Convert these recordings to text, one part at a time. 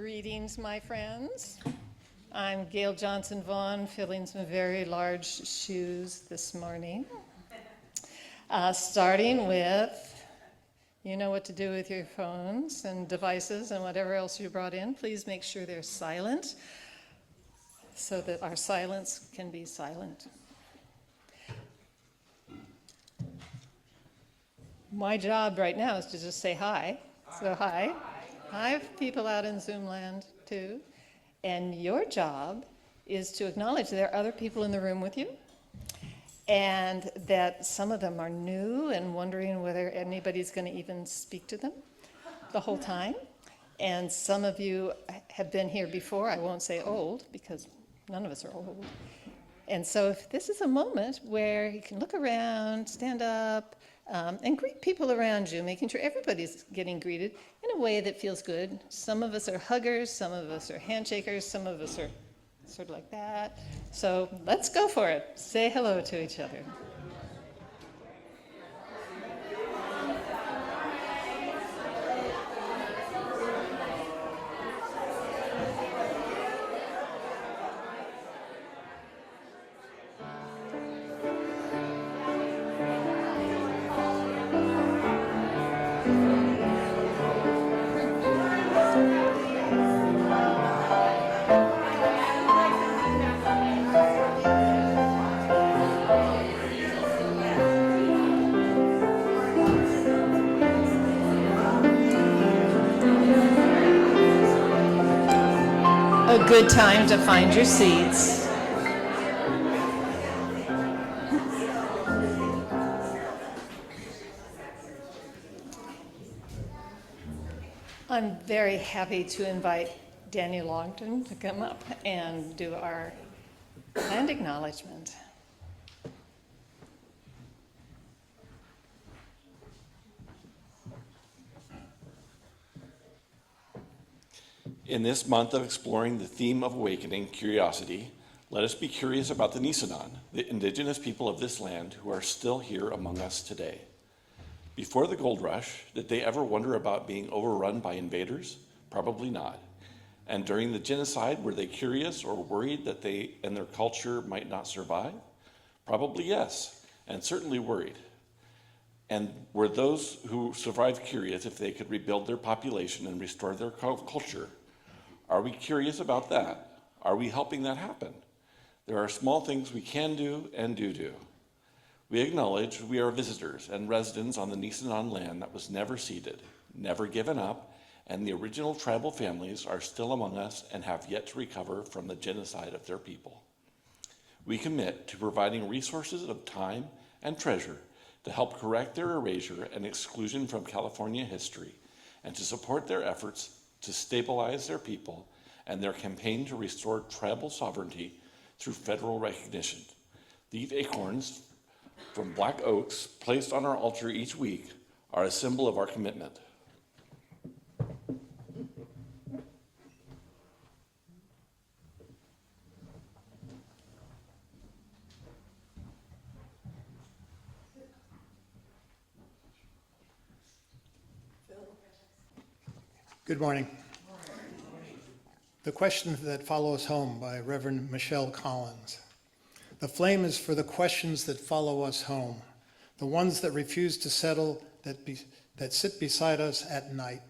Greetings, my friends. I'm Gail Johnson Vaughan, filling some very large shoes this morning. Starting with, you know what to do with your phones and devices and whatever else you brought in. Please make sure they're silent so that our silence can be silent. My job right now is to just say hi. So hi. I have people out in Zoom land too. And your job is to acknowledge there are other people in the room with you, and that some of them are new and wondering whether anybody's going to even speak to them the whole time. And some of you have been here before. I won't say old, because none of us are old. And so if this is a moment where you can look around, stand up, and greet people around you, making sure everybody's getting greeted in a way that feels good. Some of us are huggers, some of us are handshakers, some of us are sort of like that. So let's go for it. Say hello to each other. A good time to find your seats. I'm very happy to invite Daniel Longton to come up and do our land acknowledgement. In this month of exploring the theme of awakening curiosity, let us be curious about the Nisenan, the indigenous people of this land who are still here among us today. Before the gold rush, did they ever wonder about being overrun by invaders? Probably not. And during the genocide, were they curious or worried that they and their culture might not survive? Probably yes, and certainly worried. And were those who survived curious if they could rebuild their population and restore their culture? Are we curious about that? Are we helping that happen? There are small things we can do and do. We acknowledge we are visitors and residents on the Nisenan land that was never ceded, never given up, and the original tribal families are still among us and have yet to recover from the genocide of their people. We commit to providing resources of time and treasure to help correct their erasure and exclusion from California history, and to support their efforts to stabilize their people and their campaign to restore tribal sovereignty through federal recognition. These acorns from black oaks placed on our altar each week are a symbol of our commitment. Good morning. The Question That Follows Home by Reverend Michelle Collins. The flame is for the questions that follow us home, the ones that refuse to settle, that sit beside us at night.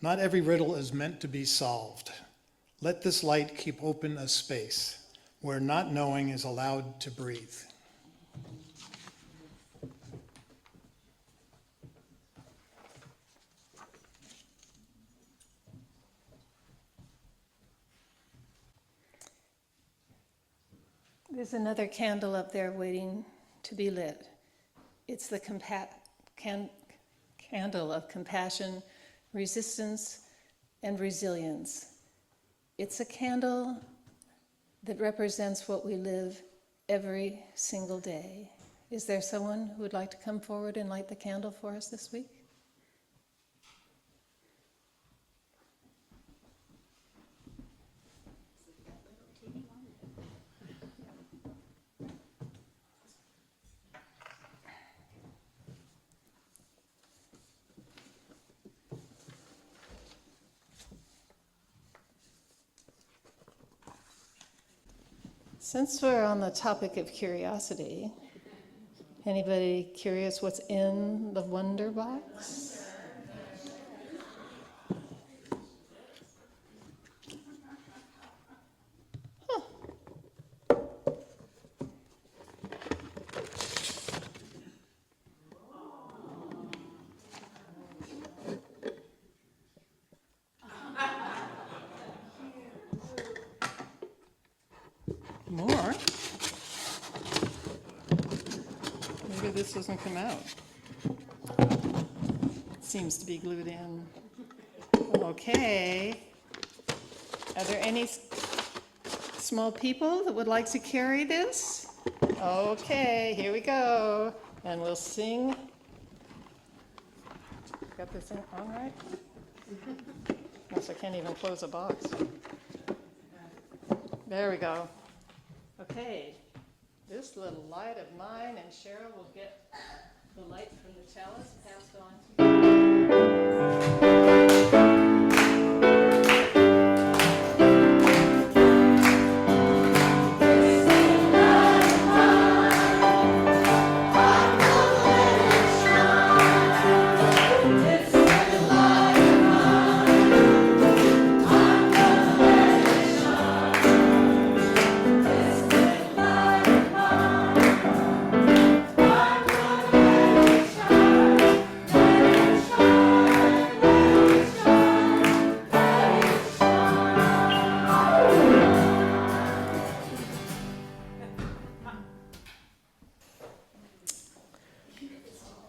Not every riddle is meant to be solved. Let this light keep open a space where not knowing is allowed to breathe. There's another candle up there waiting to be lit. It's the candle of compassion, resistance, and resilience. It's a candle that represents what we live every single day. Is there someone who would like to come forward and light the candle for us this week? Since we're on the topic of curiosity, anybody curious what's in the Wonder Box? More? Maybe this doesn't come out. It seems to be glued in. Okay. Are there any small people that would like to carry this? Okay, here we go. And we'll sing. Got this thing on right? Yes, I can't even close a box. There we go. Okay, this little light of mine, and Cheryl will get the light from the chalice passed on to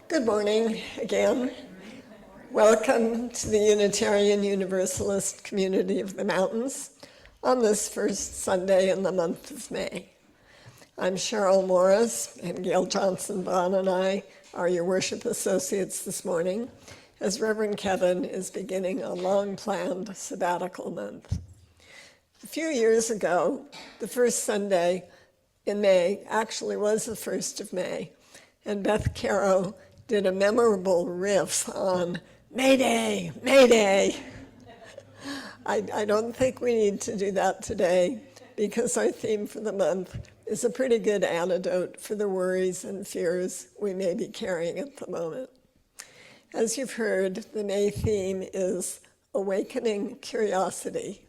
Good morning again. Welcome to the Unitarian Universalist Community of the Mountains on this first Sunday in the month of May. I'm Cheryl Morris, and Gail Johnson-Vaughan and I are your worship associates this morning, as Reverend Kevin is beginning a long-planned sabbatical month. A few years ago, the first Sunday in May actually was the 1st of May, and Beth Caro did a memorable riff on Mayday, Mayday. I don't think we need to do that today because our theme for the month is a pretty good antidote for the worries and fears we may be carrying at the moment. As you've heard, the May theme is awakening curiosity.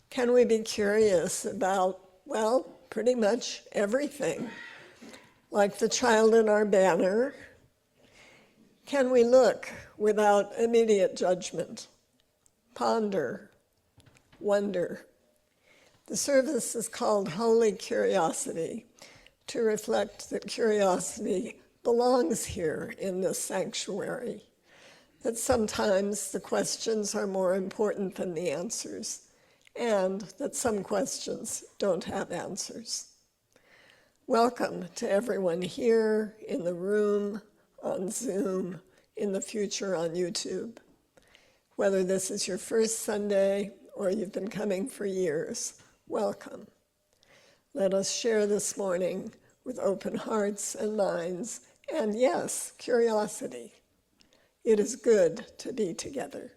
Can we be curious about, well, pretty much everything? Like the child in our banner, can we look without immediate judgment, ponder, wonder? The service is called Holy Curiosity to reflect that curiosity belongs here in this sanctuary, that sometimes the questions are more important than the answers, and that some questions don't have answers. Welcome to everyone here in the room, on Zoom, in the future on YouTube. Whether this is your first Sunday or you've been coming for years, welcome. Let us share this morning with open hearts and minds, and yes, curiosity. It is good to be together.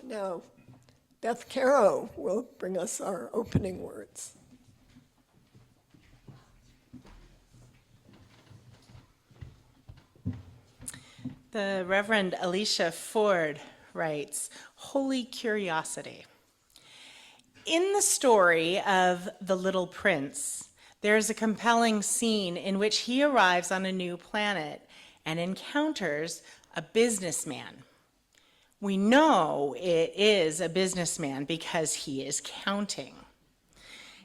Now, Beth Caro will bring us our opening words. The Reverend Alicia Ford writes, Holy Curiosity. In the story of The Little Prince, there is a compelling scene in which he arrives on a new planet and encounters a businessman. We know it is a businessman because he is counting.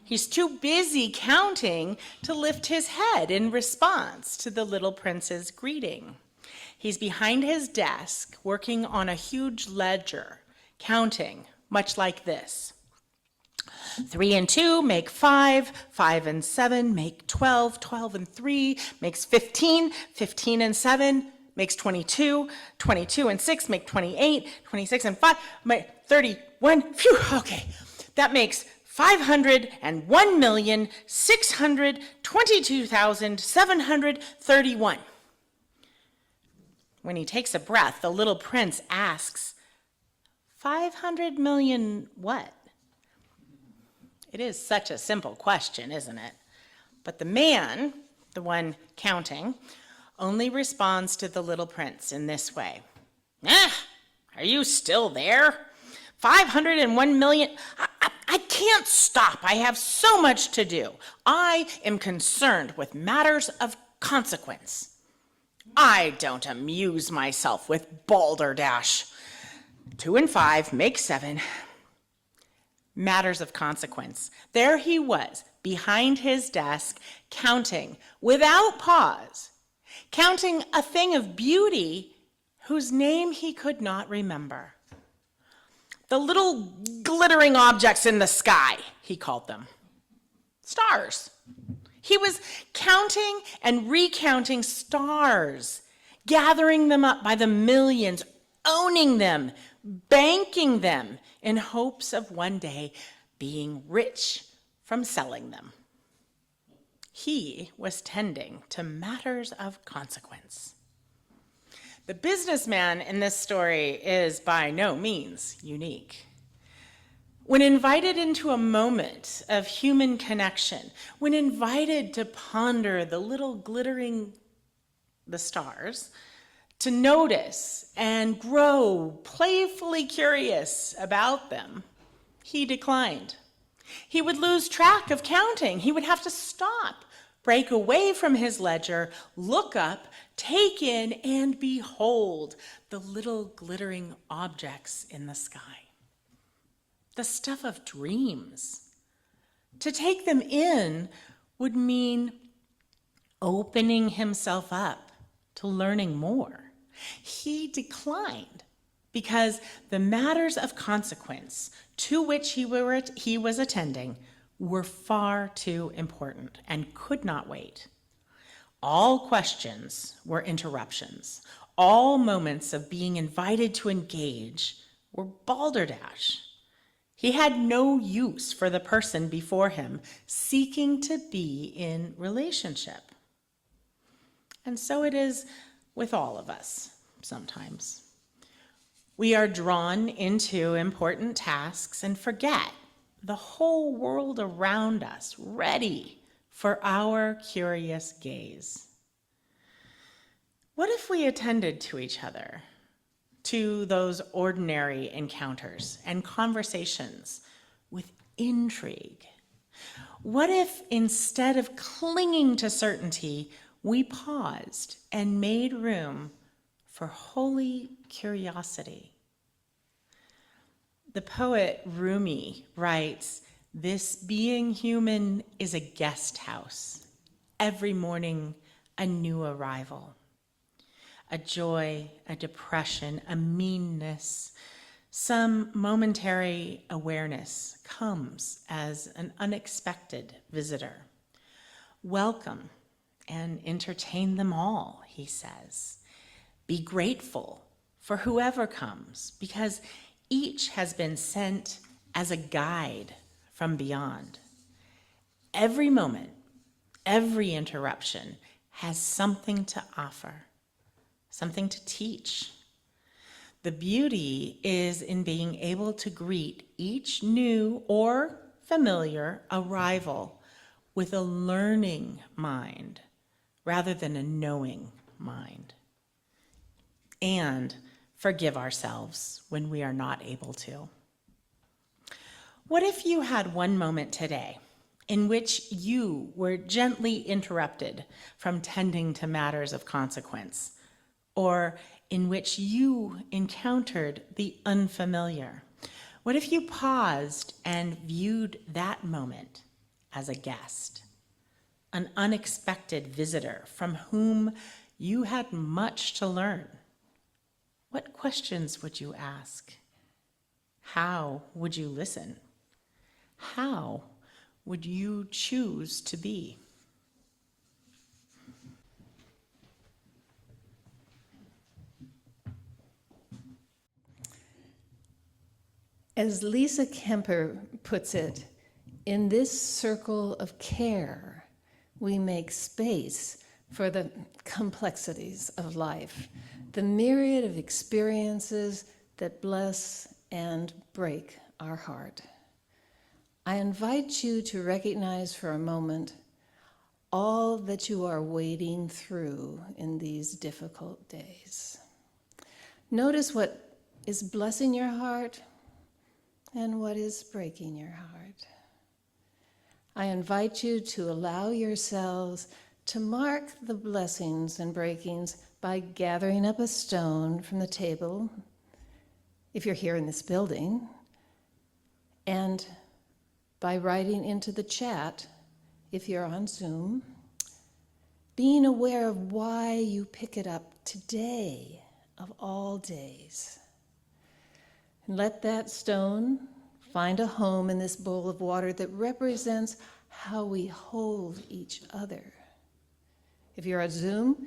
He's too busy counting to lift his head in response to the little prince's greeting. He's behind his desk working on a huge ledger, counting, much like this. 3 and 2 make 5, 5 and 7 make 12, 12 and 3 makes 15, 15 and 7 makes 22, 22 and 6 make 28, 26 and 5 make 31. Phew, okay. That makes 501,622,731. When he takes a breath, the little prince asks, 500 million what? It is such a simple question, isn't it? But the man, the one counting, only responds to the little prince in this way. Are you still there? 501 million? I can't stop. I have so much to do. I am concerned with matters of consequence. I don't amuse myself with balderdash. 2 and 5 make 7. Matters of consequence. There he was, behind his desk, counting without pause, counting a thing of beauty whose name he could not remember. The little glittering objects in the sky, he called them. Stars. He was counting and recounting stars, gathering them up by the millions, owning them, banking them in hopes of one day being rich from selling them. He was tending to matters of consequence. The businessman in this story is by no means unique. When invited into a moment of human connection, when invited to ponder the little glittering, the stars, to notice and grow playfully curious about them, he declined. He would lose track of counting. He would have to stop, break away from his ledger, look up, take in, and behold the little glittering objects in the sky. The stuff of dreams. To take them in would mean opening himself up to learning more. He declined because the matters of consequence to which he was attending were far too important and could not wait. All questions were interruptions. All moments of being invited to engage were balderdash. He had no use for the person before him seeking to be in relationship. And so it is with all of us sometimes. We are drawn into important tasks and forget the whole world around us, ready for our curious gaze. What if we attended to each other, to those ordinary encounters and conversations with intrigue? What if instead of clinging to certainty, we paused and made room for holy curiosity? The poet Rumi writes, "This being human is a guest house. Every morning, a new arrival. A joy, a depression, a meanness, some momentary awareness comes as an unexpected visitor. Welcome and entertain them all," he says. Be grateful for whoever comes, because each has been sent as a guide from beyond. Every moment, every interruption has something to offer, something to teach. The beauty is in being able to greet each new or familiar arrival with a learning mind rather than a knowing mind. And forgive ourselves when we are not able to. What if you had one moment today in which you were gently interrupted from tending to matters of consequence, or in which you encountered the unfamiliar? What if you paused and viewed that moment as a guest, an unexpected visitor from whom you had much to learn? What questions would you ask? How would you listen? How would you choose to be? As Lisa Kemper puts it, in this circle of care, we make space for the complexities of life, the myriad of experiences that bless and break our heart. I invite you to recognize for a moment all that you are wading through in these difficult days. Notice what is blessing your heart and what is breaking your heart. I invite you to allow yourselves to mark the blessings and breakings by gathering up a stone from the table, if you're here in this building, and by writing into the chat, if you're on Zoom, being aware of why you pick it up today of all days. And let that stone find a home in this bowl of water that represents how we hold each other. If you're on Zoom,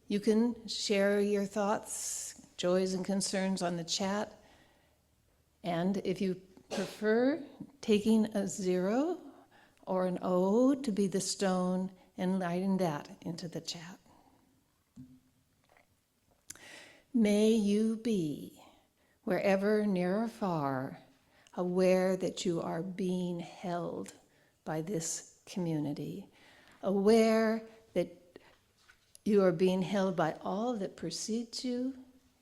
you can share your thoughts, joys, and concerns on the chat. And if you prefer, taking a 0 or an O to be the stone and writing that into the chat. May you be, wherever near or far, aware that you are being held by this community, aware that you are being held by all that precedes you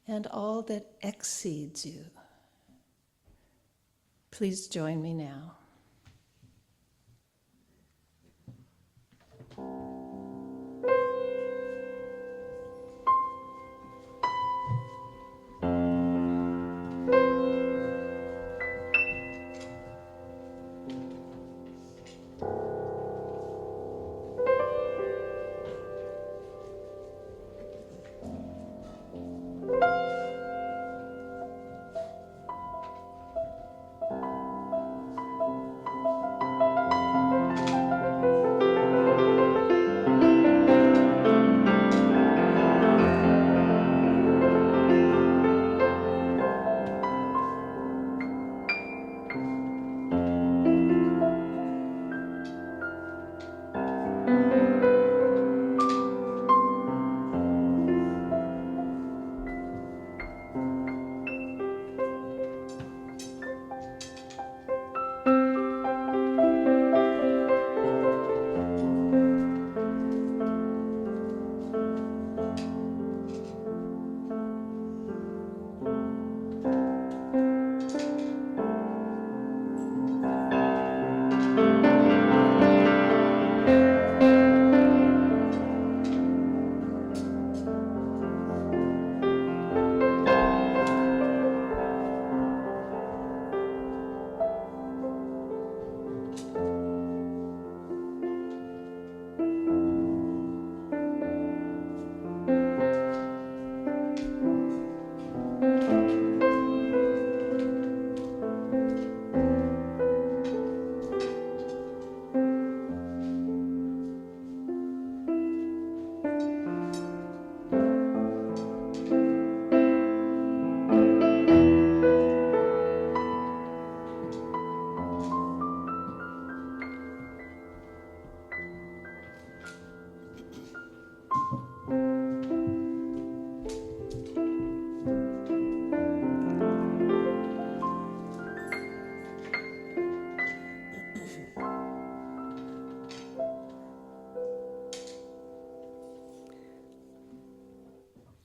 and all that exceeds you. Please join me now.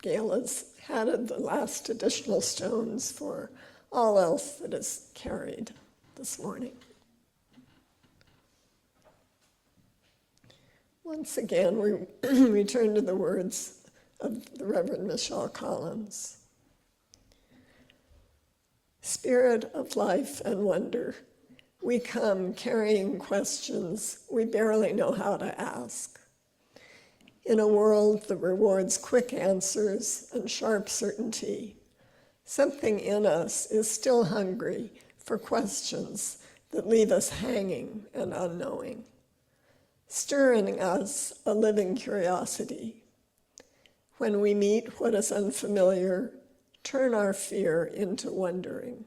Gail has added the last additional stones for all else that is carried this morning. Once again, we return to the words of the Reverend Michelle Collins. Spirit of life and wonder, we come carrying questions we barely know how to ask. In a world that rewards quick answers and sharp certainty, something in us is still hungry for questions that leave us hanging and unknowing, stirring in us a living curiosity. When we meet what is unfamiliar, turn our fear into wondering.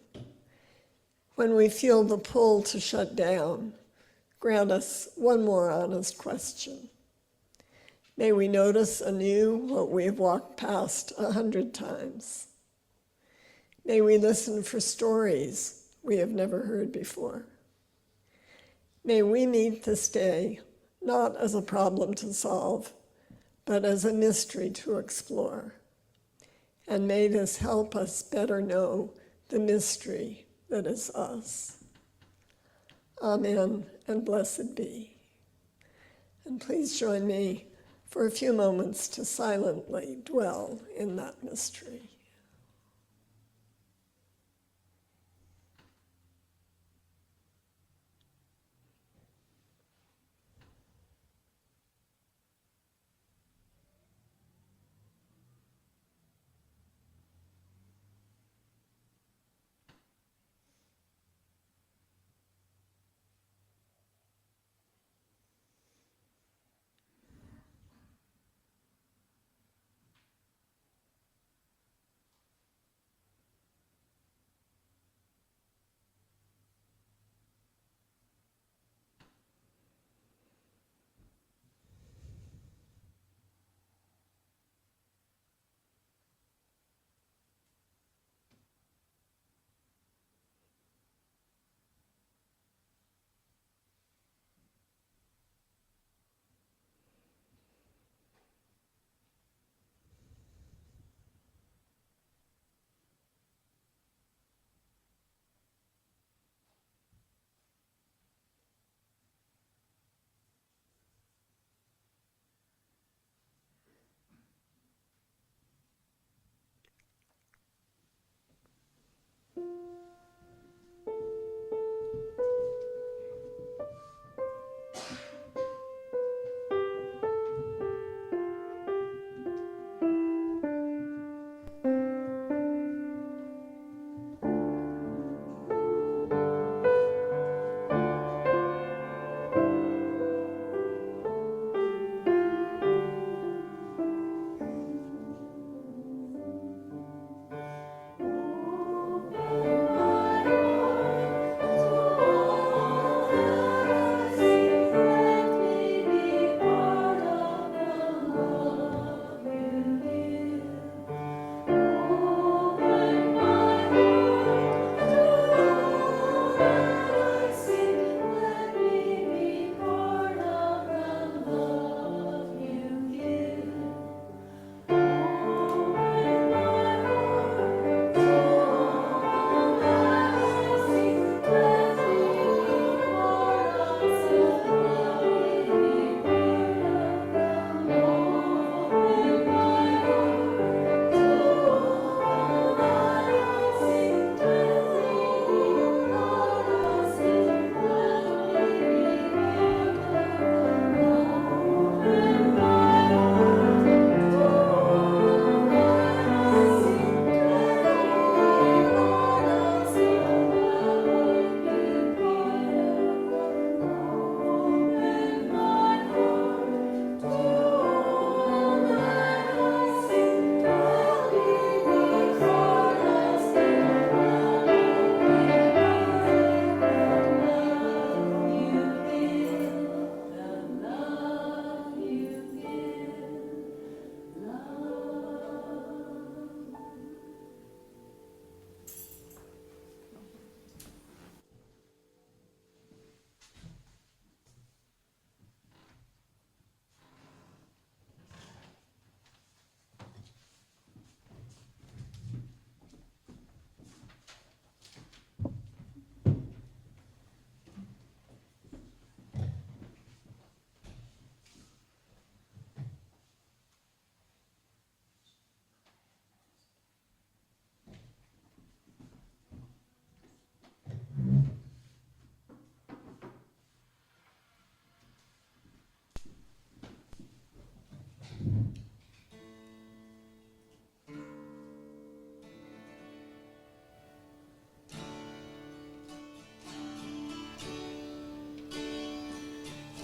When we feel the pull to shut down, grant us one more honest question. May we notice anew what we have walked past 100 times. May we listen for stories we have never heard before. May we meet this day not as a problem to solve, but as a mystery to explore. And may this help us better know the mystery that is us. Amen, and blessed be. And please join me for a few moments to silently dwell in that mystery.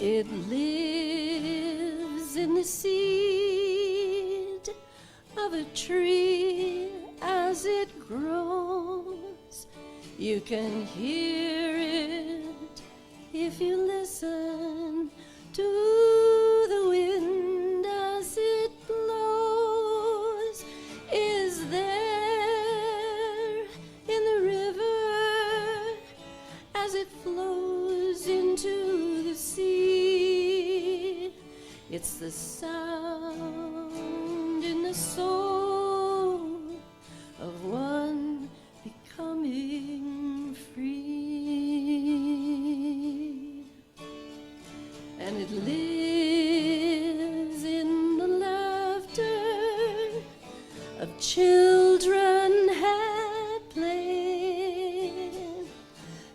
It lives in the seed of a tree as it grows. You can hear it if you listen to the wind as it flows into the sea. It's the sound in the soul of one becoming free. And it lives in the laughter of children at play,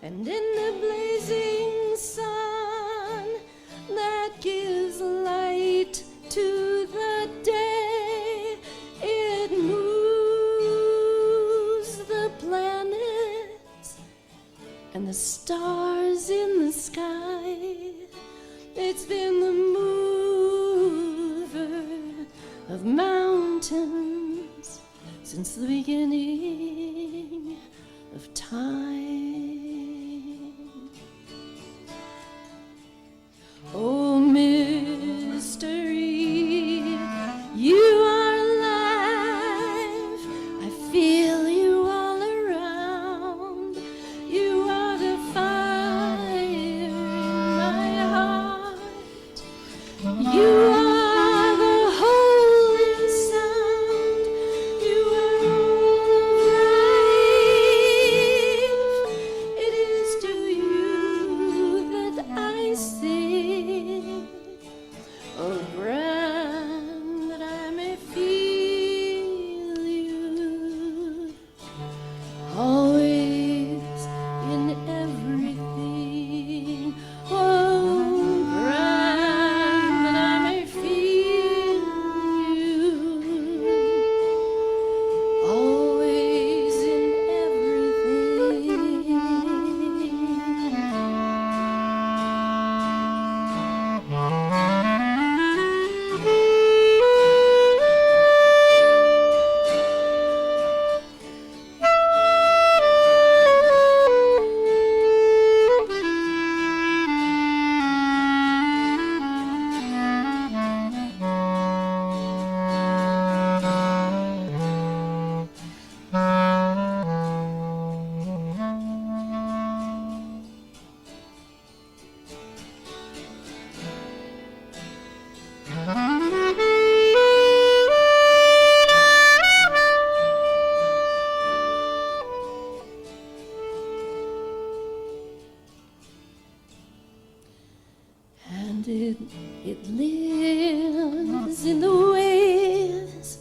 and in the blazing sun that gives light to the day. It moves the planets and the stars in the sky. It's been the mover of mountains since the beginning of time. Oh, mystery, you are alive. I feel you all around. You are the fire in my heart. You are the holy sound. You are all of life. It is to you that I sing. Oh, grant that I may feel you always in everything. Oh, grant that I may feel you always in everything. And it lives in the waves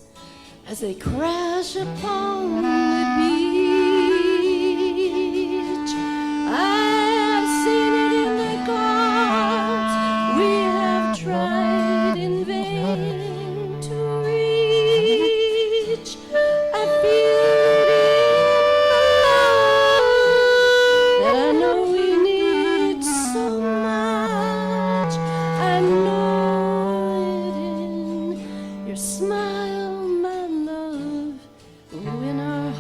as they crash upon the beach. I've seen it in the gulls we have tried in vain to reach. I feel it in the love that I know we need so much. I know it in your smile, my love, when our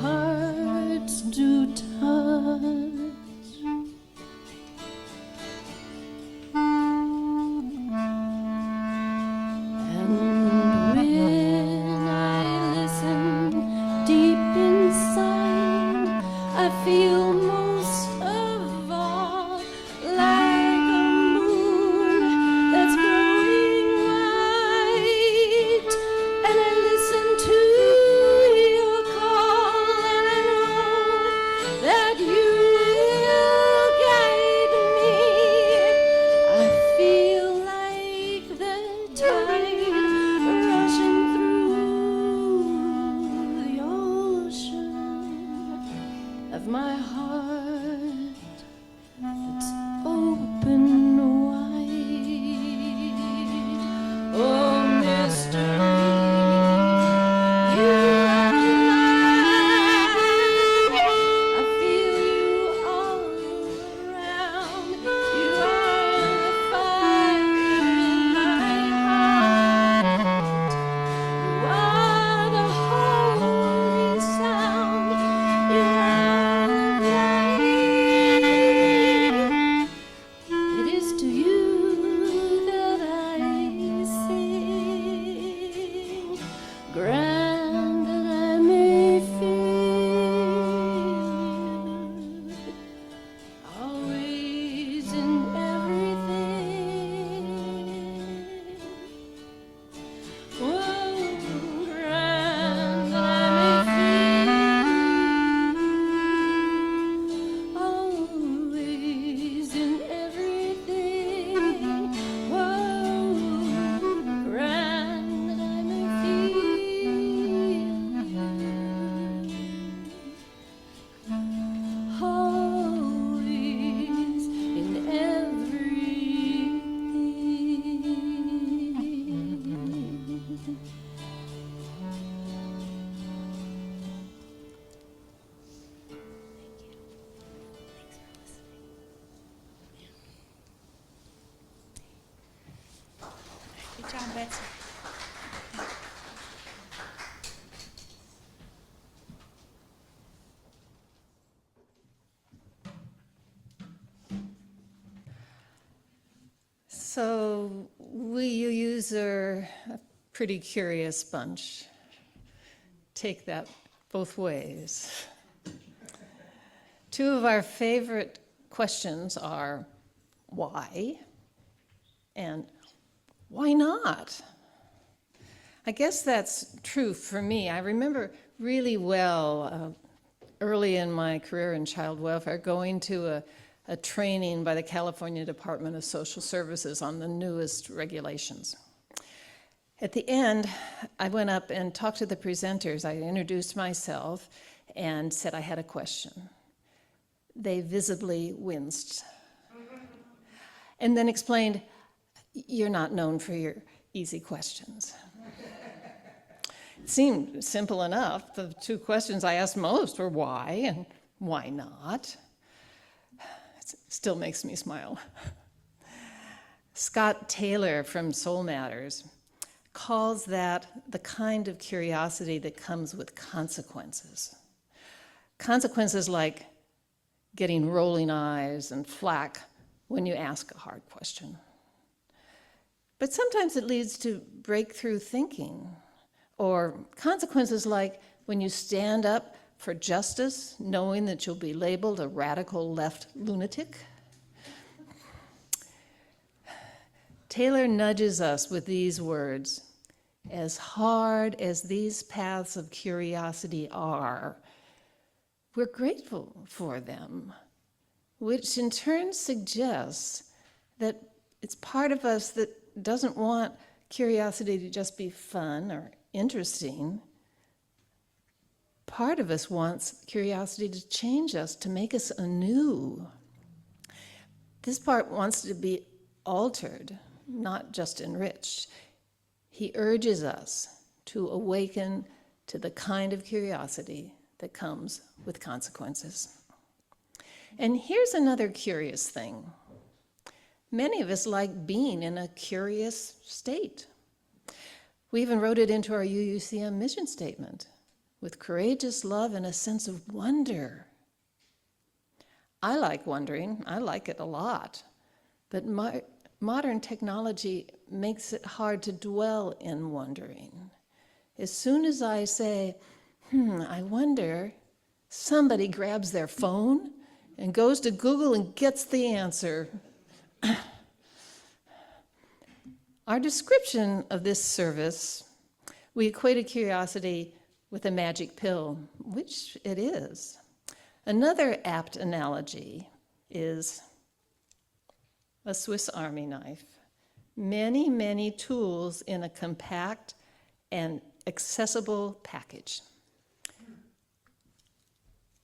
Betsy. So we UUs are a pretty curious bunch. Take that both ways. Two of our favorite questions are why and why not? I guess that's true for me. I remember really well early in my career in child welfare going to a training by the California Department of Social Services on the newest regulations. At the end, I went up and talked to the presenters. I introduced myself and said I had a question. They visibly winced and then explained, "You're not known for your easy questions." It seemed simple enough. The two questions I asked most were why and why not. It still makes me smile. Scott Taylor from Soul Matters calls that the kind of curiosity that comes with consequences. Consequences like getting rolling eyes and flack when you ask a hard question. But sometimes it leads to breakthrough thinking, or consequences like when you stand up for justice, knowing that you'll be labeled a radical left lunatic. Taylor nudges us with these words: as hard as these paths of curiosity are, we're grateful for them, which in turn suggests that it's part of us that doesn't want curiosity to just be fun or interesting. Part of us wants curiosity to change us, to make us anew. This part wants to be altered, not just enriched. He urges us to awaken to the kind of curiosity that comes with consequences. And here's another curious thing. Many of us like being in a curious state. We even wrote it into our UUCM mission statement, with courageous love and a sense of wonder. I like wondering. I like it a lot. But modern technology makes it hard to dwell in wondering. As soon as I say, I wonder, somebody grabs their phone and goes to Google and gets the answer. Our description of this service, we equated curiosity with a magic pill, which it is. Another apt analogy is a Swiss Army knife. Many, many tools in a compact and accessible package.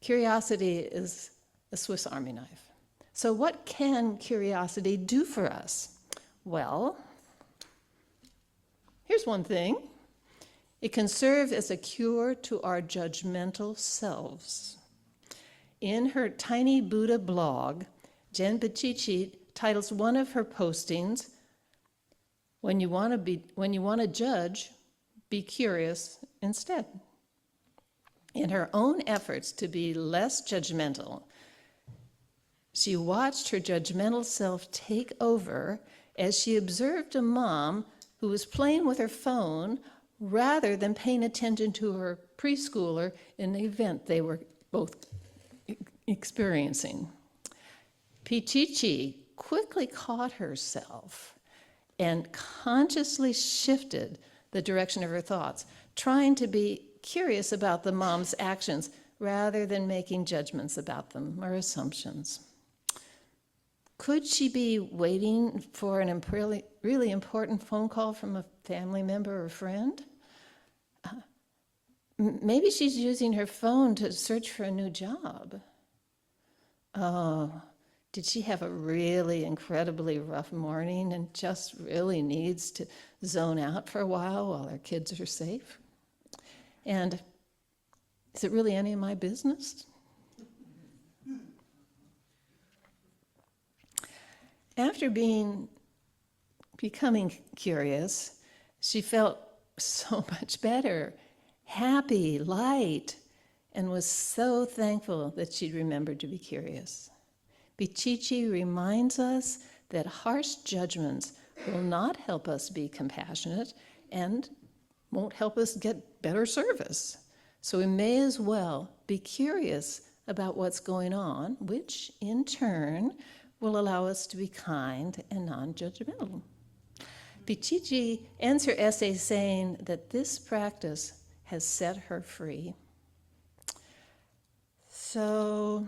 Curiosity is a Swiss Army knife. So what can curiosity do for us? Well, here's one thing. It can serve as a cure to our judgmental selves. In her Tiny Buddha blog, Jen Pachichi titles one of her postings, when you want to judge, be curious instead. In her own efforts to be less judgmental, she watched her judgmental self take over as she observed a mom who was playing with her phone rather than paying attention to her preschooler in the event they were both experiencing. Pichichi quickly caught herself and consciously shifted the direction of her thoughts, trying to be curious about the mom's actions rather than making judgments about them or assumptions. Could she be waiting for an really important phone call from a family member or friend? Maybe she's using her phone to search for a new job. Oh, did she have a really incredibly rough morning and just really needs to zone out for a while her kids are safe? And is it really any of my business? After becoming curious, She felt so much better, happy, light, and was so thankful that she'd remembered to be curious. Pichichi reminds us that harsh judgments will not help us be compassionate and won't help us get better service. So we may as well be curious about what's going on, which in turn will allow us to be kind and non-judgmental. Pichichi ends her essay saying that this practice has set her free. So,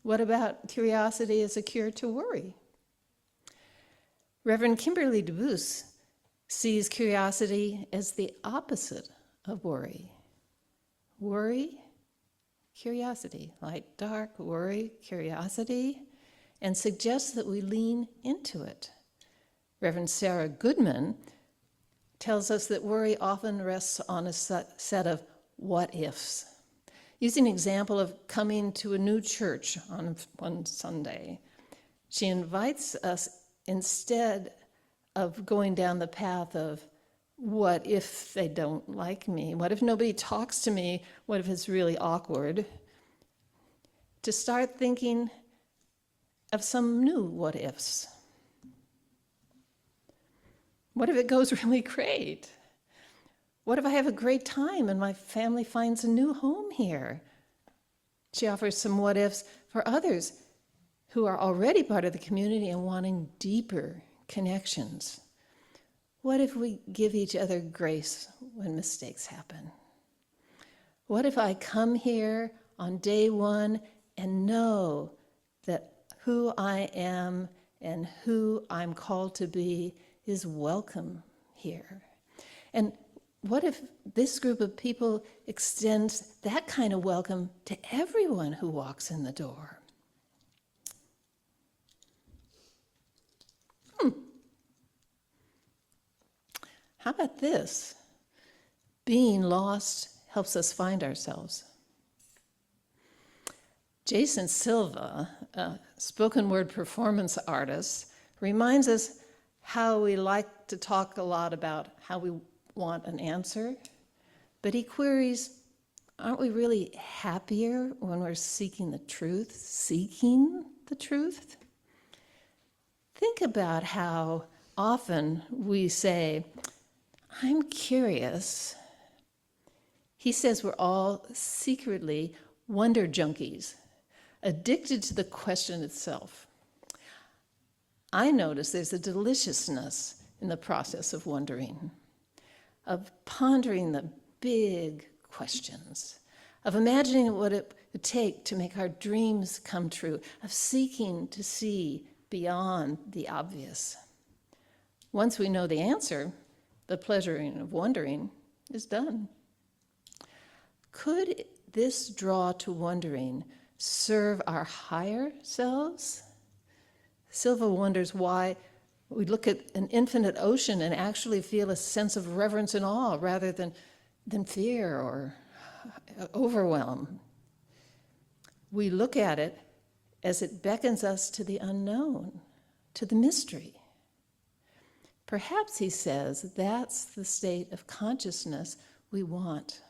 what about curiosity as a cure to worry? Reverend Kimberly DeBoos sees curiosity as the opposite of worry. Worry, curiosity, light, dark, worry, curiosity, and suggests that we lean into it. Reverend Sarah Goodman tells us that worry often rests on a set of what-ifs. Using an example of coming to a new church on one Sunday, she invites us, instead of going down the path of what if they don't like me, what if nobody talks to me, what if it's really awkward, to start thinking of some new what-ifs. What if it goes really great? What if I have a great time and my family finds a new home here? She offers some what-ifs for others who are already part of the community and wanting deeper connections. What if we give each other grace when mistakes happen? What if I come here on day one and know that who I am and who I'm called to be is welcome here? And what if this group of people extends that kind of welcome to everyone who walks in the door? How about this? Being lost helps us find ourselves. Jason Silva, a spoken word performance artist, reminds us how we like to talk a lot about how we want an answer, but he queries, aren't we really happier when we're seeking the truth? Think about how often we say, I'm curious. He says we're all secretly wonder junkies, addicted to the question itself. I notice there's a deliciousness in the process of wondering, of pondering the big questions, of imagining what it would take to make our dreams come true, of seeking to see beyond the obvious. Once we know the answer, the pleasure of wondering is done. Could this draw to wondering serve our higher selves? Silva wonders why we look at an infinite ocean and actually feel a sense of reverence and awe rather than fear or overwhelm. We look at it as it beckons us to the unknown, to the mystery. Perhaps, he says, that's the state of consciousness we want.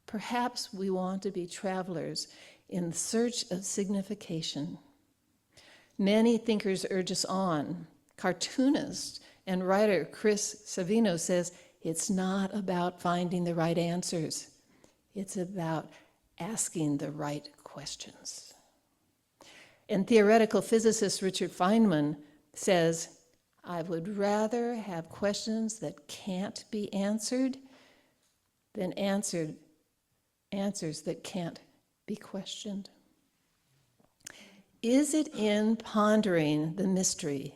Perhaps we want to be travelers in search of signification. Many thinkers urge us on. Cartoonist and writer Chris Savino says, it's not about finding the right answers. It's about asking the right questions. And theoretical physicist Richard Feynman says, I would rather have questions that can't be answered than answers that can't be questioned. Is it in pondering the mystery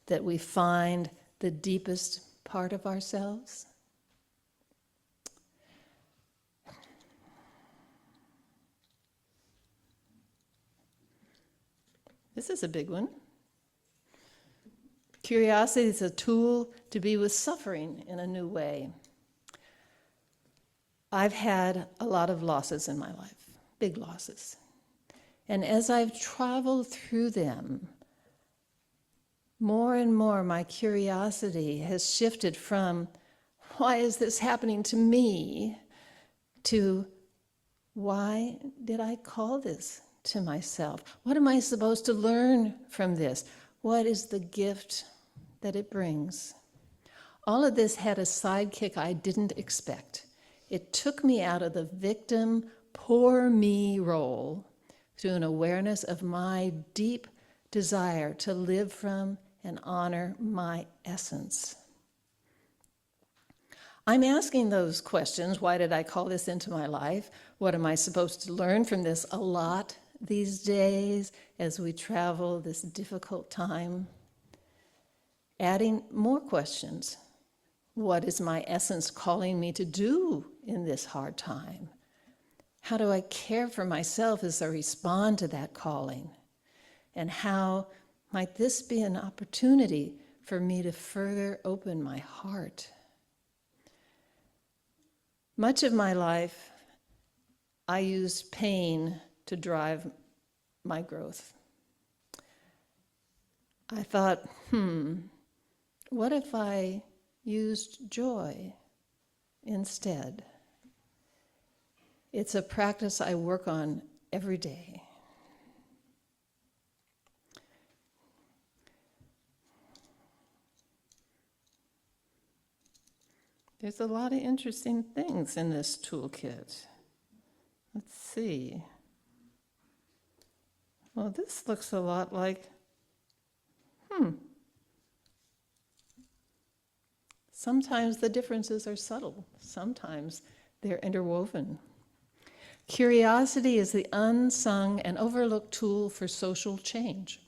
that we find the deepest part of ourselves? This is a big one. Curiosity is a tool to be with suffering in a new way. I've had a lot of losses in my life, big losses. And as I've traveled through them, more and more my curiosity has shifted from, why is this happening to me, to why did I call this to myself? What am I supposed to learn from this? What is the gift that it brings? All of this had a sidekick I didn't expect. It took me out of the victim, poor me role to an awareness of my deep desire to live from and honor my essence. I'm asking those questions. Why did I call this into my life? What am I supposed to learn from this a lot these days as we travel this difficult time? Adding more questions. What is my essence calling me to do in this hard time? How do I care for myself as I respond to that calling? And how might this be an opportunity for me to further open my heart? Much of my life, I used pain to drive my growth. I thought, what if I used joy instead? It's a practice I work on every day. There's a lot of interesting things in this toolkit. Let's see. Well, this looks a lot like, Sometimes the differences are subtle. Sometimes they're interwoven. Curiosity is the unsung and overlooked tool for social change.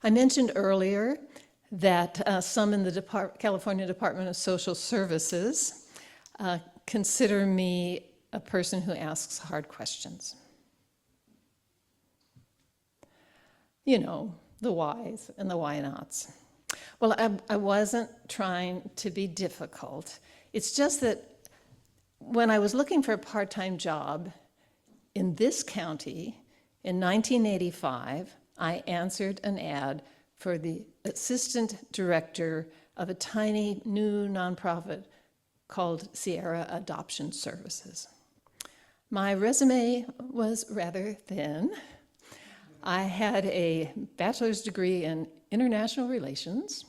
I mentioned earlier that some in the California Department of Social Services consider me a person who asks hard questions. You know, the whys and the why nots. Well, I wasn't trying to be difficult. It's just that when I was looking for a part-time job in this county in 1985, I answered an ad for the assistant director of a tiny new nonprofit called Sierra Adoption Services. My resume was rather thin. I had a bachelor's degree in international relations,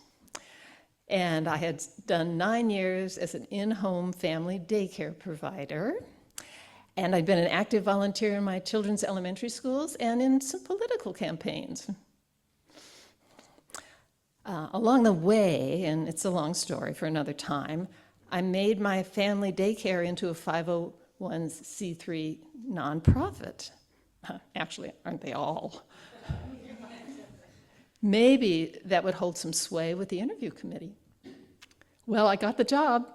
and I had done 9 years as an in-home family daycare provider, and I'd been an active volunteer in my children's elementary schools and in some political campaigns. Along the way, and it's a long story for another time, I made my family daycare into a 501c3 nonprofit. Actually, aren't they all? Maybe that would hold some sway with the interview committee. Well, I got the job.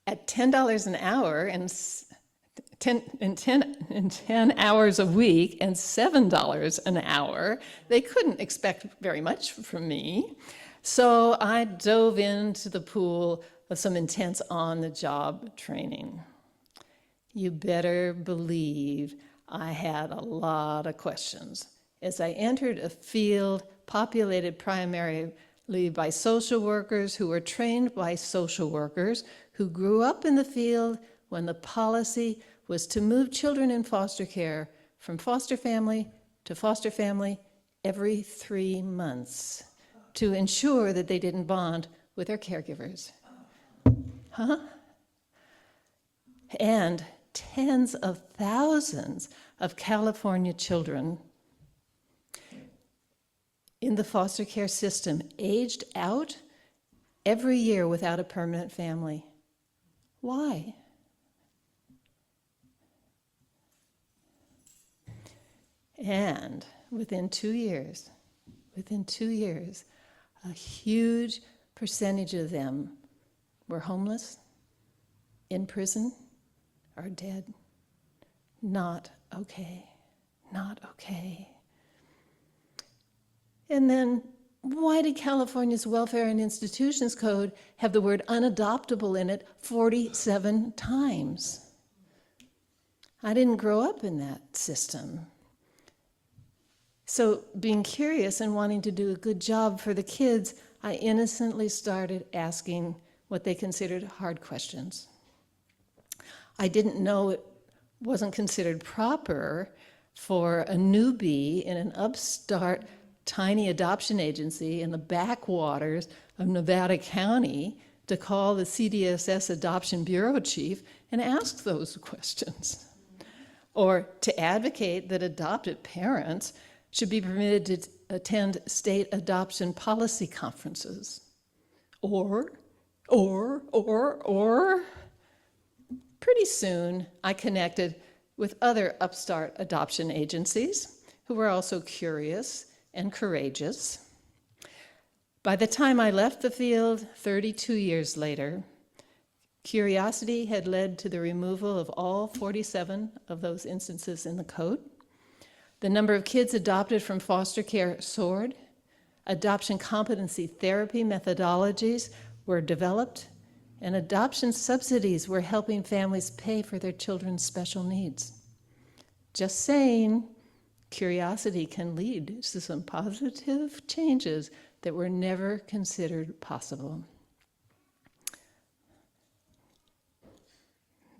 At $10 an hour and 10 hours a week and $7 an hour, they couldn't expect very much from me. So I dove into the pool of some intense on-the-job training. You better believe I had a lot of questions as I entered a field populated primarily by social workers who were trained by social workers who grew up in the field when the policy was to move children in foster care from foster family to foster family every 3 months to ensure that they didn't bond with their caregivers. And tens of thousands of California children in the foster care system aged out every year without a permanent family. Why? And within 2 years, a huge percentage of them were homeless, in prison, or dead. Not okay. Not okay. And then, why did California's Welfare and Institutions Code have the word unadoptable in it 47 times? I didn't grow up in that system. So, being curious and wanting to do a good job for the kids, I innocently started asking what they considered hard questions. I didn't know it wasn't considered proper for a newbie in an upstart tiny adoption agency in the backwaters of Nevada County to call the CDSS Adoption Bureau chief and ask those questions. Or to advocate that adopted parents should be permitted to attend state adoption policy conferences. Or, pretty soon I connected with other upstart adoption agencies who were also curious and courageous. By the time I left the field 32 years later, curiosity had led to the removal of all 47 of those instances in the code. The number of kids adopted from foster care soared. Adoption competency therapy methodologies were developed, and adoption subsidies were helping families pay for their children's special needs. Just saying, curiosity can lead to some positive changes that were never considered possible.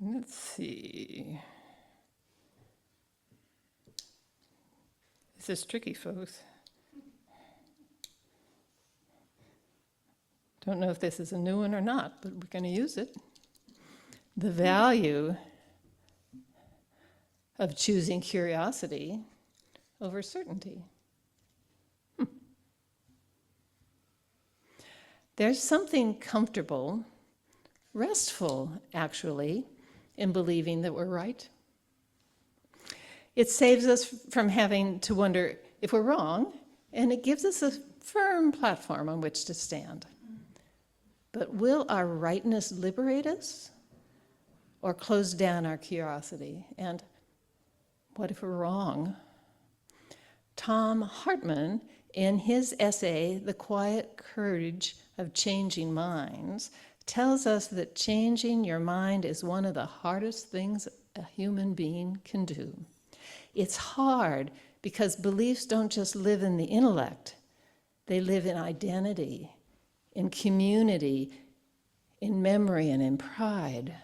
Let's see. This is tricky, folks. Don't know if this is a new one or not, but we're going to use it. The value of choosing curiosity over certainty. There's something comfortable, restful, actually, in believing that we're right. It saves us from having to wonder if we're wrong, and it gives us a firm platform on which to stand. But will our rightness liberate us or close down our curiosity? And what if we're wrong? Tom Hartman, in his essay, The Quiet Courage of Changing Minds, tells us that changing your mind is one of the hardest things a human being can do. It's hard because beliefs don't just live in the intellect, they live in identity, in community, in memory, and in pride.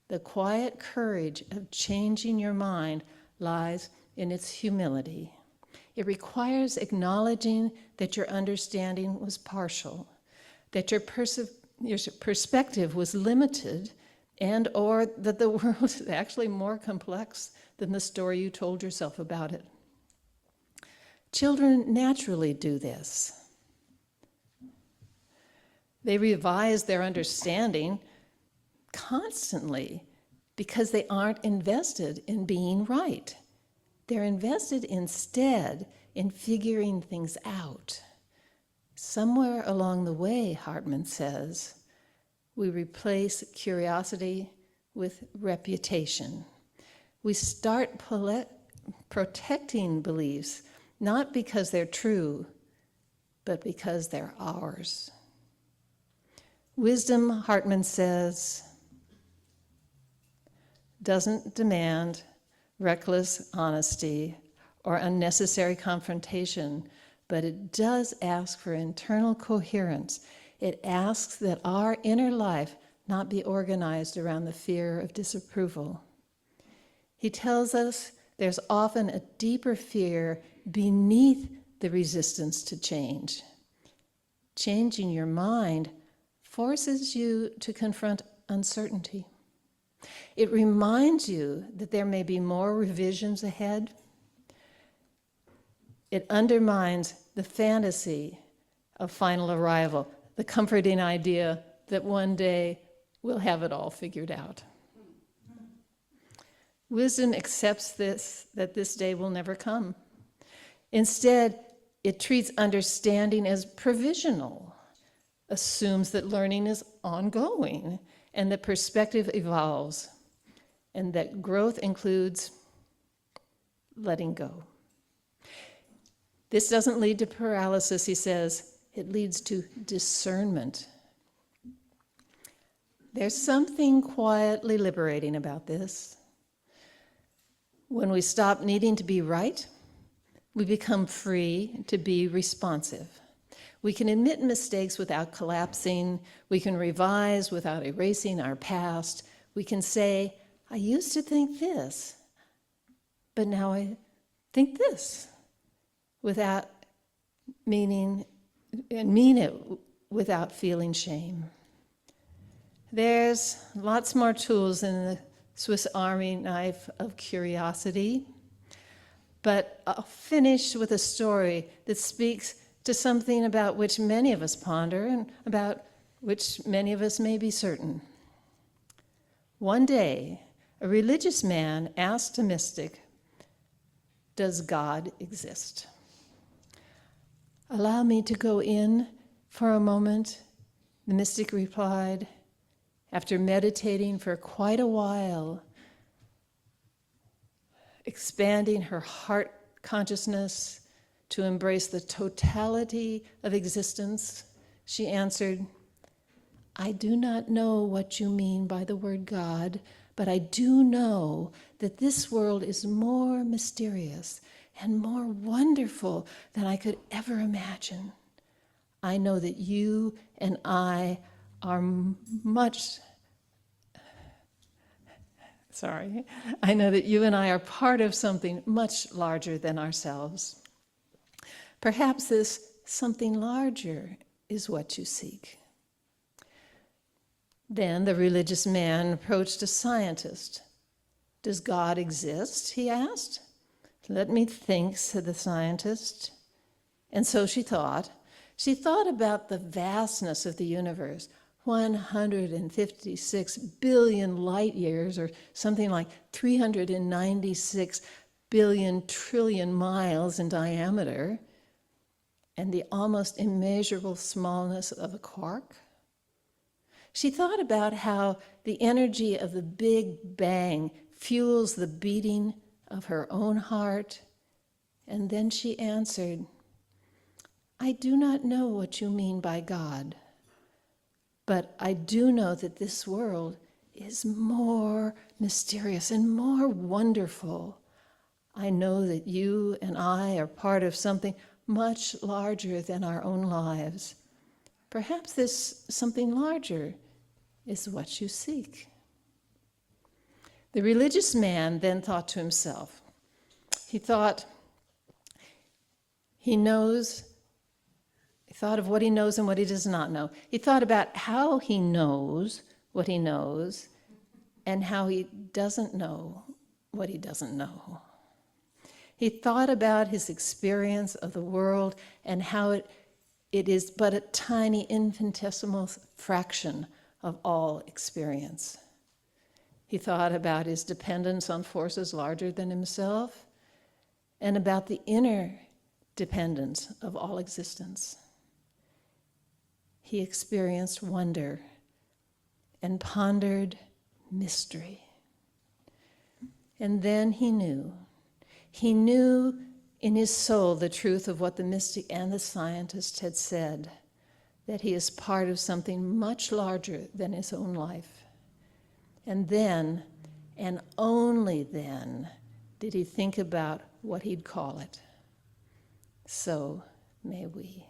The quiet courage of changing your mind lies in its humility. It requires acknowledging that your understanding was partial, that your perspective was limited, and or that the world is actually more complex than the story you told yourself about it. Children naturally do this. They revise their understanding constantly because they aren't invested in being right. They're invested instead in figuring things out. Somewhere along the way, Hartman says, we replace curiosity with reputation. We start protecting beliefs, not because they're true, but because they're ours. Wisdom, Hartman says, doesn't demand reckless honesty or unnecessary confrontation, but it does ask for internal coherence. It asks that our inner life not be organized around the fear of disapproval. He tells us there's often a deeper fear beneath the resistance to change. Changing your mind forces you to confront uncertainty. It reminds you that there may be more revisions ahead. It undermines the fantasy of final arrival, the comforting idea that one day we'll have it all figured out. Wisdom accepts that this day will never come. Instead, it treats understanding as provisional, assumes that learning is ongoing, and that perspective evolves, and that growth includes letting go. This doesn't lead to paralysis, he says. It leads to discernment. There's something quietly liberating about this. When we stop needing to be right, we become free to be responsive. We can admit mistakes without collapsing. We can revise without erasing our past. We can say, I used to think this, but now I think this, without meaning, and mean it without feeling shame. There's lots more tools in the Swiss Army knife of curiosity, but I'll finish with a story that speaks to something about which many of us ponder and about which many of us may be certain. One day, a religious man asked a mystic, "Does God exist?" "Allow me to go in for a moment," the mystic replied, after meditating for quite a while, expanding her heart consciousness to embrace the totality of existence. She answered, "I do not know what you mean by the word God, but I do know that this world is more mysterious and more wonderful than I could ever imagine. I know that you and I are I know that you and I are part of something much larger than ourselves. Perhaps this something larger is what you seek." Then the religious man approached a scientist. "Does God exist?" he asked. "Let me think," said the scientist. And so she thought. She thought about the vastness of the universe, 156 billion light years, or something like 396 billion trillion miles in diameter, and the almost immeasurable smallness of a quark. She thought about how the energy of the Big Bang fuels the beating of her own heart, and then she answered, "I do not know what you mean by God, but I do know that this world is more mysterious and more wonderful. I know that you and I are part of something much larger than our own lives. Perhaps this something larger is what you seek." The religious man then thought to himself. He thought of what he knows and what he does not know. He thought about how he knows what he knows and how he doesn't know what he doesn't know. He thought about his experience of the world and how it is but a tiny infinitesimal fraction of all experience. He thought about his dependence on forces larger than himself and about the inner dependence of all existence. He experienced wonder and pondered mystery. And then he knew in his soul the truth of what the mystic and the scientist had said, that he is part of something much larger than his own life. And then, and only then, did he think about what he'd call it. So may we.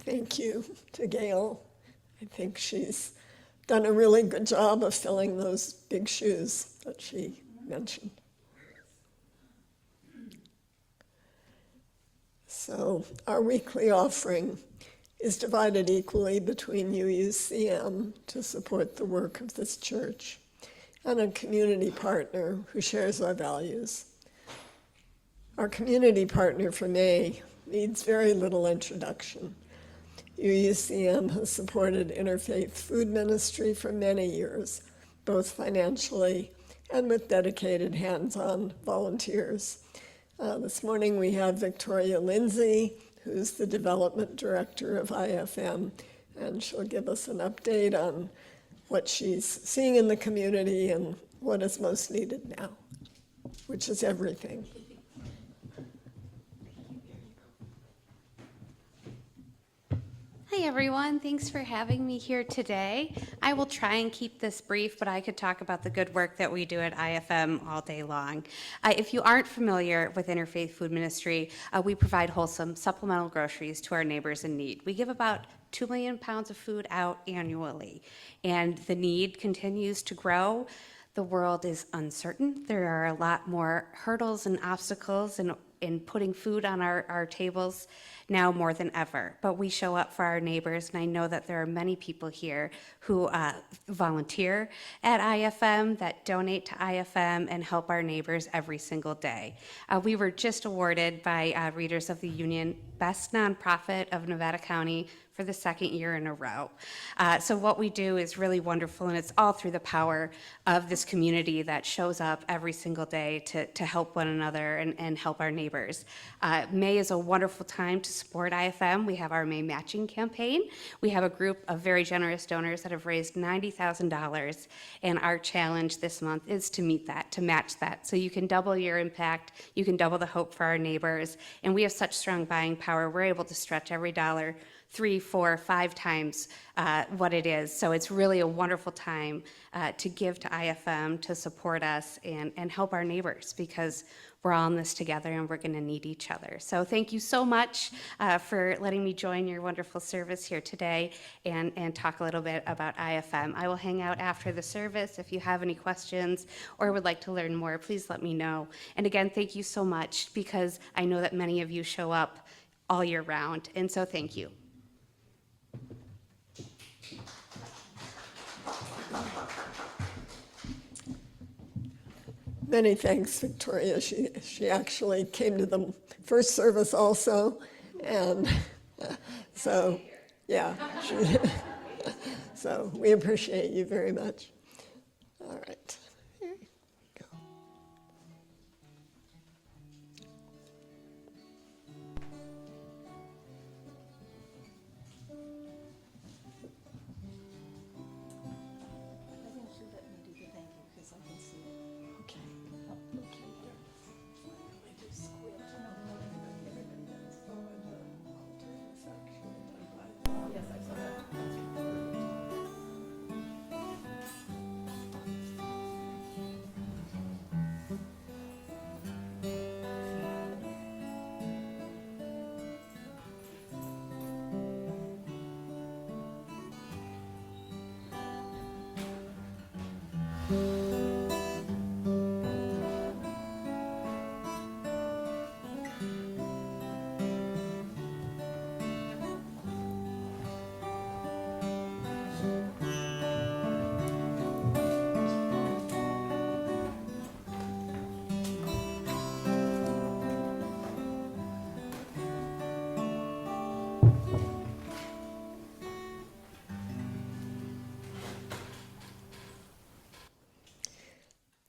Thank you to Gail. I think she's done a really good job of filling those big shoes that she mentioned. So our weekly offering is divided equally between UUCM to support the work of this church and a community partner who shares our values. Our community partner for May needs very little introduction. UUCM has supported interfaith food ministry for many years, both financially and with dedicated hands-on volunteers. This morning we have Victoria Lindsay, who's the development director of IFM, and she'll give us an update on what she's seeing in the community and what is most needed now, which is everything. Hi, everyone. Thanks for having me here today. I will try and keep this brief, but I could talk about the good work that we do at IFM all day long. If you aren't familiar with Interfaith Food Ministry, we provide wholesome supplemental groceries to our neighbors in need. We give about 2 million pounds of food out annually, and the need continues to grow. The world is uncertain. There are a lot more hurdles and obstacles in putting food on our tables now more than ever. But we show up for our neighbors, and I know that there are many people here who volunteer at IFM, that donate to IFM, and help our neighbors every single day. We were just awarded by Readers of the Union Best Nonprofit of Nevada County for the second year in a row. So what we do is really wonderful, and it's all through the power of this community that shows up every single day to help one another and help our neighbors. May is a wonderful time to support IFM. We have our May matching campaign. We have a group of very generous donors that have raised $90,000, and our challenge this month is to meet that, to match that. So you can double your impact, you can double the hope for our neighbors, and we have such strong buying power, we're able to stretch every dollar 3, 4, 5 times what it is. So it's really a wonderful time to give to IFM, to support us and help our neighbors, because we're all in this together and we're going to need each other. So thank you so much for letting me join your wonderful service here today and talk a little bit about IFM. I will hang out after the service. If you have any questions or would like to learn more, please let me know. And again, thank you so much, because I know that many of you show up all year round. And so thank you. Many thanks, Victoria. She actually came to the first service also, and so yeah. So we appreciate you very much. All right. Here we go.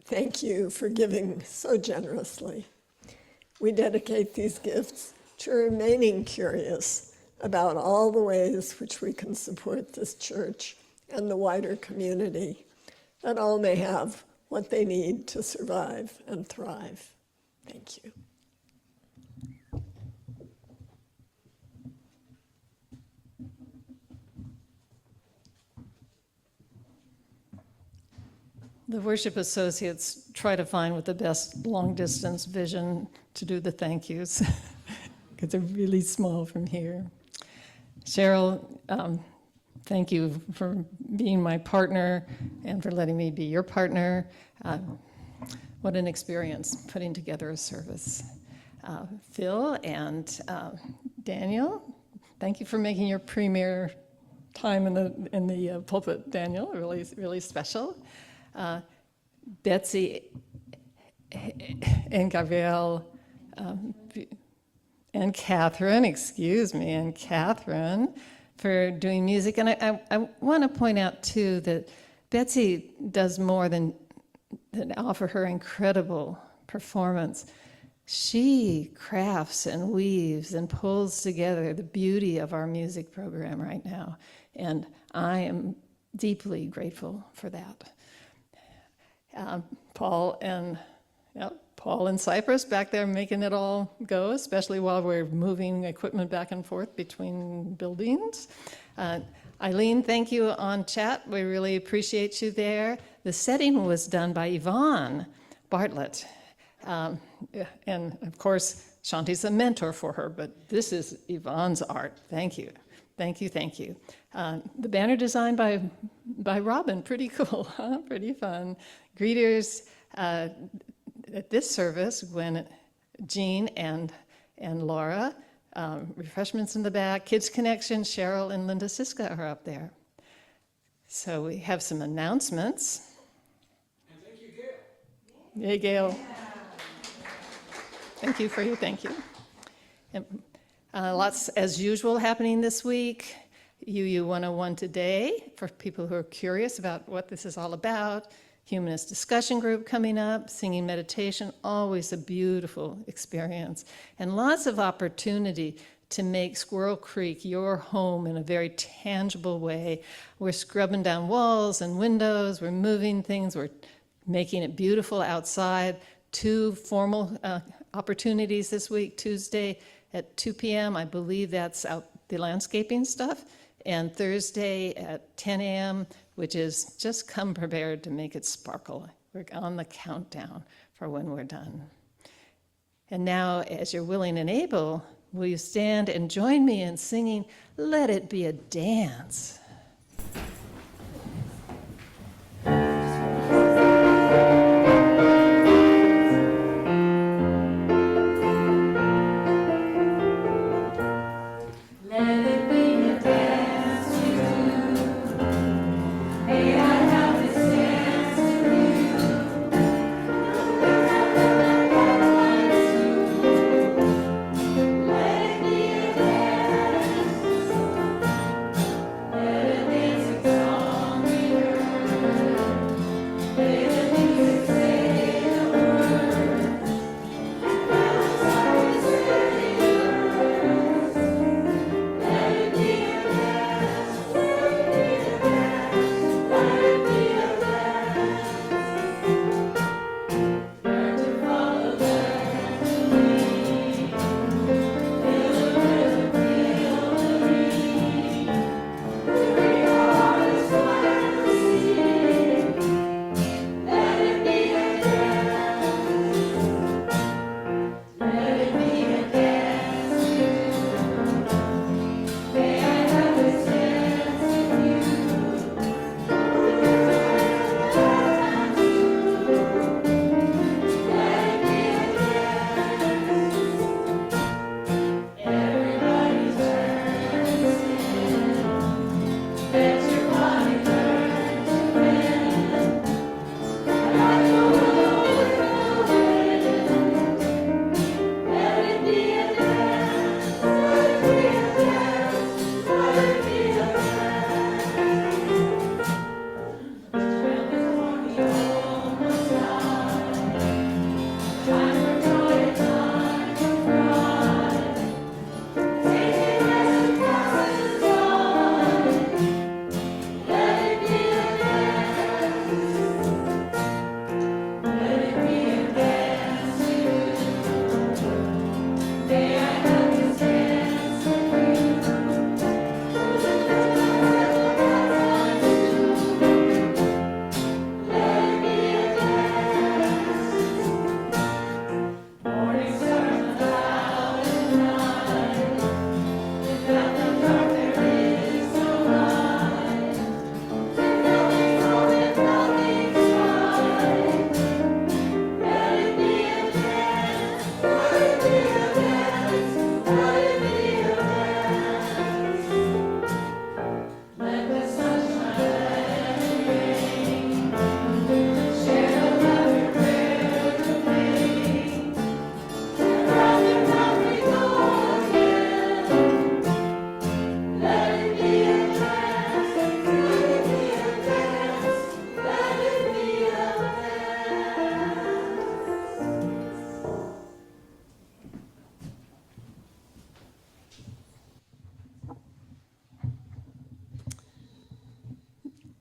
Thank you for giving so generously. We dedicate these gifts to remaining curious about all the ways which we can support this church and the wider community, that all may have what they need to survive and thrive. Thank you. The worship associates try to find what the best long-distance vision to do the thank yous, because they're really small from here. Cheryl, thank you for being my partner and for letting me be your partner. What an experience putting together a service. Phil and Daniel, thank you for making your premiere time in the pulpit, Daniel, really special. Betsy and Gail and Catherine, and Catherine for doing music. And I want to point out, too, that Betsy does more than offer her incredible performance. She crafts and weaves and pulls together the beauty of our music program right now. And I am deeply Paul Paul and Cypress back there making it all go, especially while we're moving equipment back and forth between buildings. Eileen, thank you on chat. We really appreciate you there. The setting was done by Vaughan Bartlett. And of course, Shanti's a mentor for her, but this is Yvonne's art. Thank you. Thank you, thank you. The banner designed by Robin, pretty cool, huh? Pretty fun. Greeters at this service, when Jean and Laura, refreshments in the back, Kids Connection, Cheryl and Linda Siska are up there. So we have some announcements. And thank you, Gail. Yay, Gail. Thank you for your thank you. And, lots, as usual, happening this week. UU 101 today, for people who are curious about what this is all about. Humanist discussion group coming up, singing meditation, always a beautiful experience. And lots of opportunity to make Squirrel Creek your home in a very tangible way. We're scrubbing down walls and windows, we're moving things, we're making it beautiful outside. 2 formal opportunities this week, Tuesday at 2 p.m. I believe that's out the landscaping stuff, and Thursday at 10 a.m., which is just come prepared to make it sparkle. We're on the countdown for when we're done. And now, as you're willing and able, will you stand and join me in singing, Let It Be a Dance?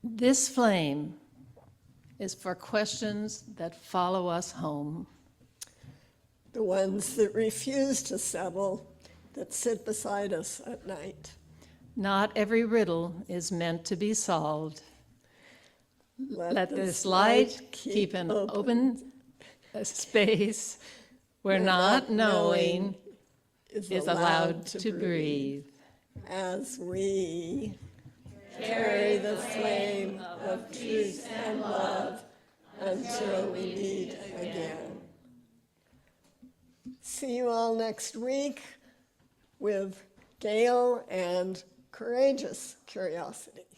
This flame is for questions that follow us home. the ones that refuse to settle, that sit beside us at night. Not every riddle is meant to be solved. Let this light keep an open space where not knowing is allowed to breathe. As we carry the flame of truth and love until we meet again. See you all next week with Gail and courageous curiosity.